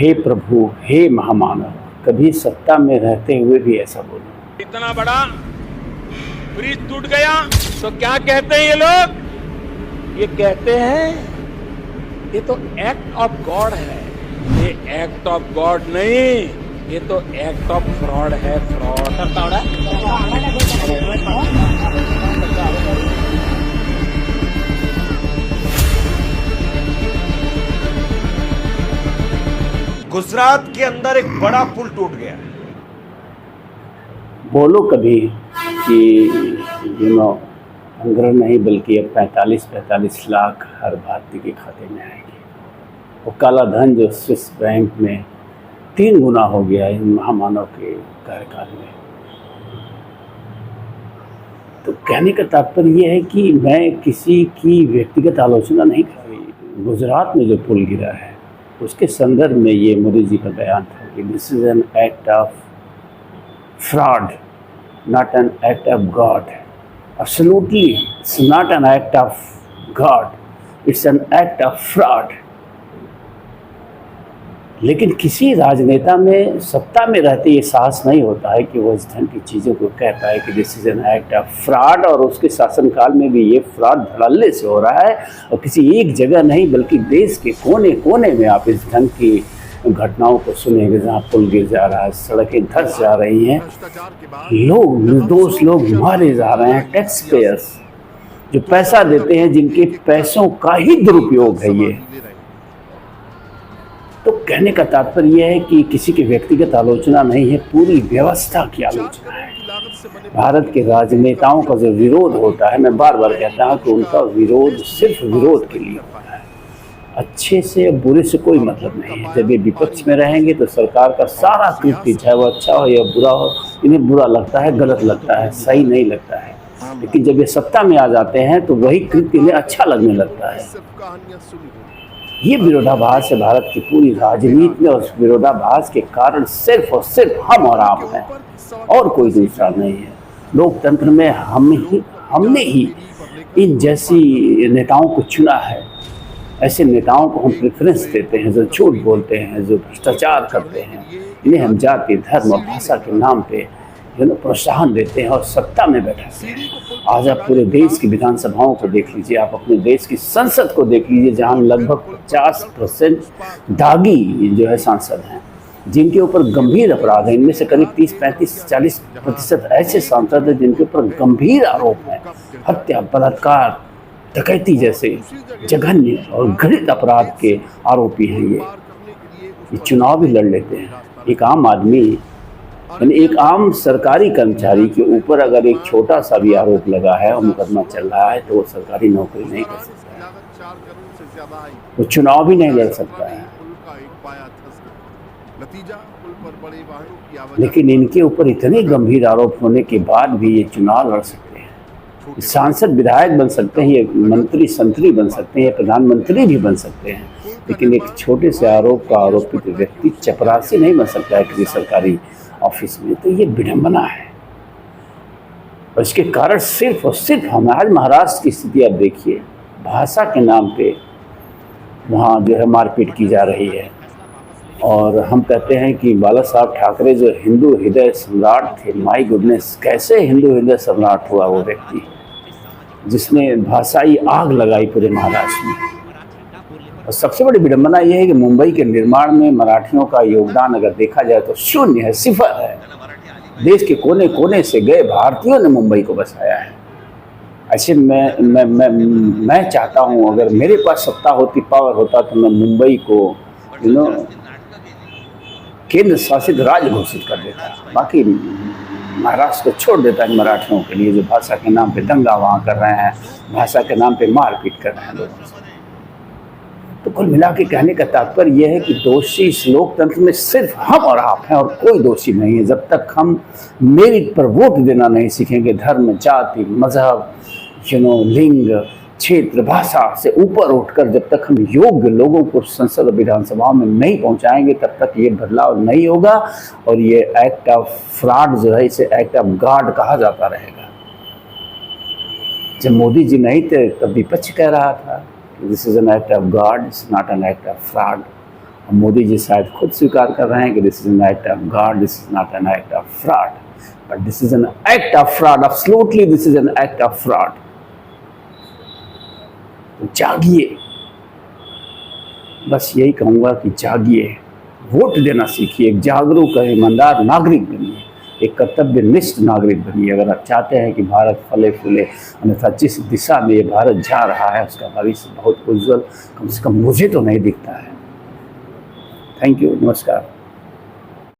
हे प्रभु, हे महामानव, कभी सत्ता में रहते हुए भी ऐसा बोलो। इतना बड़ा ब्रिज टूट गया तो क्या कहते हैं ये लोग? ये कहते हैं ये तो एक्ट ऑफ गॉड है। ये एक्ट ऑफ गॉड नहीं, ये तो एक्ट ऑफ फ्रॉड है। फ्रॉड गुजरात के अंदर एक बड़ा पुल टूट गया। बोलो कभी कि पंद्रह नहीं बल्कि अब 45 लाख हर भारतीय के खाते में आएंगे। वो काला धन जो स्विस बैंक में 3 गुना हो गया इन महामानव के कार्यकाल में। तो कहने का तात्पर्य यह है कि मैं किसी की व्यक्तिगत आलोचना नहीं कर रही। गुजरात में जो पुल गिरा है उसके संदर्भ में ये मोदी जी का बयान था कि this is an act of fraud, not an act of God. Absolutely it's not an act of God, it's an act of fraud. लेकिन किसी राजनेता में सत्ता में रहते ये साहस नहीं होता है कि वो इस ढंग की चीज़ों को कह पाए कि this is an act of fraud. और उसके शासनकाल में भी ये फ्रॉड धड़ल्ले से हो रहा है और किसी एक जगह नहीं बल्कि देश के कोने कोने में आप इस ढंग की घटनाओं को सुनेंगे जहाँ पुल गिर जा रहा है, सड़कें धंस जा रही हैं, लोग निर्दोष लोग मारे जा रहे हैं। टैक्स पेयर्स जो पैसा देते हैं, जिनके पैसों का ही दुरुपयोग है ये। तो कहने का तात्पर्य यह है कि किसी की व्यक्तिगत आलोचना नहीं है, पूरी व्यवस्था की आलोचना है। भारत के राजनेताओं का जो विरोध होता है, मैं बार बार कहता हूँ कि उनका विरोध सिर्फ विरोध के लिए होता है, अच्छे से बुरे से कोई मतलब नहीं है। जब ये विपक्ष में रहेंगे तो सरकार का सारा कृत्य, चाहे वो अच्छा हो या बुरा हो, इन्हें बुरा लगता है, गलत लगता है, सही नहीं लगता है। लेकिन जब ये सत्ता में आ जाते हैं तो वही कृत्य इन्हें अच्छा लगने लगता है। ये विरोधाभास है भारत की पूरी राजनीति में, और उस विरोधाभास के कारण सिर्फ और सिर्फ हम और आप हैं और कोई दूसरा नहीं है। लोकतंत्र में हमने ही इन जैसी नेताओं को चुना है। ऐसे नेताओं को हम प्रेफरेंस देते हैं जो झूठ बोलते हैं, जो भ्रष्टाचार करते हैं। इन्हें हम जाति, धर्म और भाषा के नाम पे प्रोत्साहन देते हैं और सत्ता में बैठाते हैं। आज आप पूरे देश की विधानसभाओं को देख लीजिए, आप अपने देश की संसद को देख लीजिए, जहां लगभग 50% दागी जो है सांसद हैं, जिनके ऊपर गंभीर अपराध हैं। इनमें से करीब 30, 35, 40% ऐसे सांसद हैं जिनके ऊपर गंभीर आरोप हैं, हत्या, बलात्कार, डकैती जैसे जघन्य और घृणित अपराध के आरोपी हैं। ये चुनाव भी लड़ लेते हैं। एक आम आदमी, यानी एक आम सरकारी कर्मचारी के ऊपर अगर एक छोटा सा भी आरोप लगा है और मुकदमा चल रहा है तो वो सरकारी नौकरी नहीं कर सकता है, वो चुनाव भी नहीं लड़ सकता है। लेकिन इनके ऊपर इतने गंभीर आरोप होने के बाद भी ये चुनाव लड़ सकते हैं, सांसद विधायक बन सकते हैं, ये मंत्री संतरी बन सकते हैं, प्रधानमंत्री भी बन सकते हैं। लेकिन एक छोटे से आरोप का आरोपित व्यक्ति चपरासी नहीं बन सकता है किसी सरकारी ऑफिस में। तो ये विडंबना है और इसके कारण सिर्फ और सिर्फ हम आज महाराष्ट्र की स्थिति आप देखिए, भाषा के नाम पे वहाँ जो है मारपीट की जा रही है। और हम कहते हैं कि बाला साहब ठाकरे जो हिंदू हृदय सम्राट थे, माई गुडनेस, कैसे हिंदू हृदय सम्राट हुआ वो व्यक्ति जिसने भाषाई आग लगाई पूरे महाराष्ट्र में। और सबसे बड़ी विडंबना यह है कि मुंबई के निर्माण में मराठियों का योगदान अगर देखा जाए तो शून्य है, सिफर है। देश के कोने कोने से गए भारतीयों ने मुंबई को बसाया है। ऐसे मैं चाहता हूँ अगर मेरे पास सत्ता होती, पावर होता, तो मैं मुंबई को केंद्र शासित राज्य घोषित कर देता। बाकी महाराष्ट्र को छोड़ देता है मराठियों के लिए, जो भाषा के नाम पे दंगा वहाँ कर रहे हैं, भाषा के नाम पे मारपीट कर रहे हैं लोगों से। तो कुल मिला के कहने का तात्पर्य यह है कि दोषी इस लोकतंत्र में सिर्फ हम और आप हैं और कोई दोषी नहीं है। जब तक हम मेरिट पर वोट देना नहीं सीखेंगे, धर्म, जाति, मजहब, लिंग, क्षेत्र, भाषा से ऊपर उठकर जब तक हम योग्य लोगों को संसद और विधानसभाओं में नहीं पहुंचाएंगे, तब तक ये बदलाव नहीं होगा। और ये एक्ट ऑफ फ्रॉड जो है, इसे एक्ट ऑफ गॉड कहा जाता रहेगा। जब मोदी जी नहीं थे तब विपक्ष कह रहा था this is an act of God, it's not an act of fraud. Modi ji शायद खुद स्वीकार कर रहे हैं कि this is an act of God, this is not an act of fraud, but this is an act of fraud, absolutely this is an act of fraud. तो जागिए, बस यही कहूँगा कि जागिए, वोट देना सीखिए, एक जागरूक ईमानदार नागरिक बनिए, एक कर्तव्यनिष्ठ नागरिक बनिए। अगर आप चाहते हैं कि भारत फले फूले, अन्यथा जिस दिशा में ये भारत जा रहा है उसका भविष्य बहुत उज्जवल कम से कम मुझे तो नहीं दिखता है। थैंक यू, नमस्कार।